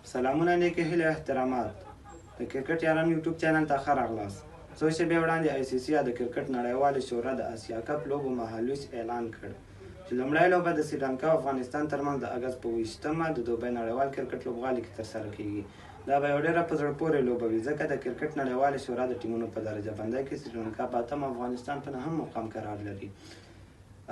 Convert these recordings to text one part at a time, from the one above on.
سلامونه نیکې هیلې احترامات د کرکټ یاران یوټیوب چینل ته ښه راغلاست. څو شېبې وړاندې آی سی سی یا د کرکټ نړیوالې شورا د اسیا کپ لوبو مهالویش اعلان کړ چې لومړۍ لوبه د سریلانکا او افغانستان ترمنځ د اګست په 28مه د دوبۍ نړیوال کرکټ لوبغالي کې ترسره کیږي. دا به یو ډېره په زړه پورې لوبه وي ځکه د کرکټ نړیوالې شورا د ټیمونو په درجه بندۍ کې سریلانکا په 8م او افغانستان په 9م مقام قرار لري.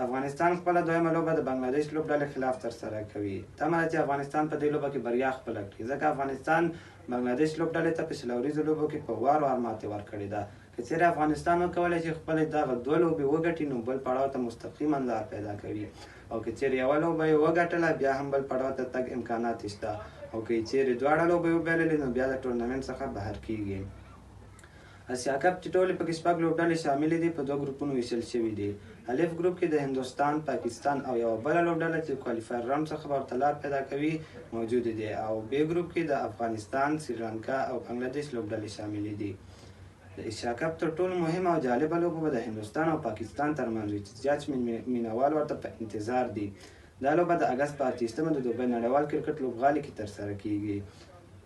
افغانستان خپله دویمه لوبه د بنګلادیش لوبډلې خلاف ترسره کوي. تمه ده چې افغانستان په دې لوبه کې بریا خپله کړي ځکه افغانستان بنګلادیش لوبډلې ته په شلوریزو لوبو کې په وار وار ماتې ورکړې ده. که چیرې افغانستان وکولی چې خپلې دغه دوه لوبې وګټي نو بل پړاو ته مستقیما لار پیدا کوي، او که چیرې یوه لوبه یې وګټله بیا هم بل پړاو ته تګ امکانات شته، او که چیرې دواړه لوبې وبایللې نو بیا د ټورنمنټ څخه بهر کیږي. اسیا کپ چې ټولې پکې شپږ لوبډلې شاملې دي په دوه ګروپونو ویشل شوي دي. الف ګروپ کې د هندوستان، پاکستان او یوه بله لوبډله چې کوالیفایر راوند څخه ورته لار پیدا کوي موجودې دي، او بی ګروپ کې د افغانستان، سریلانکا او بنګلادیش لوبډلې شاملې دي. د اسیا کپ تر ټولو مهمه او جالبه لوبه به د هندوستان او پاکستان ترمنځ وي چې زیات مینوال ورته په انتظار دي. دا لوبه د اګست په 28مه د دوبۍ نړیوال کرکټ لوبغالي کې ترسره کیږي.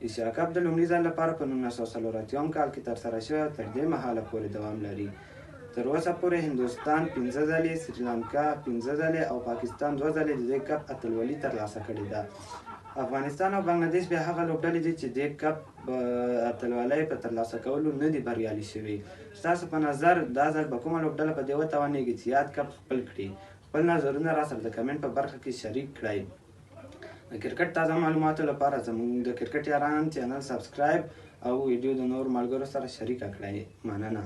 اسیا کپ د لومړي ځل لپاره په 1940 کال کې ترسره شوی او تر دې مهاله پورې دوام لري. تر اوسه پورې هندوستان 5 ځلې، سریلانکا 5 ځلې او پاکستان 2 ځلې د دې کپ اتلولي ترلاسه کړې ده. افغانستان او بنګلادیش بیا هغه لوبډلې دي چې دې کپ اتلولۍ په ترلاسه کولو نه دي بریالي شوي. ستاسو په نظر دا ځل به کومه لوبډله په دې وتوانېږي چې یاد کپ خپل کړي؟ خپل نظرونه راسره د کمنټ په برخه کې شریک کړئ. د کرکټ تازه معلوماتو لپاره زموږ د کرکټ یاران چینل سبسکرایب او ویډیو د نور ملګرو سره شریکه کړئ. مننه.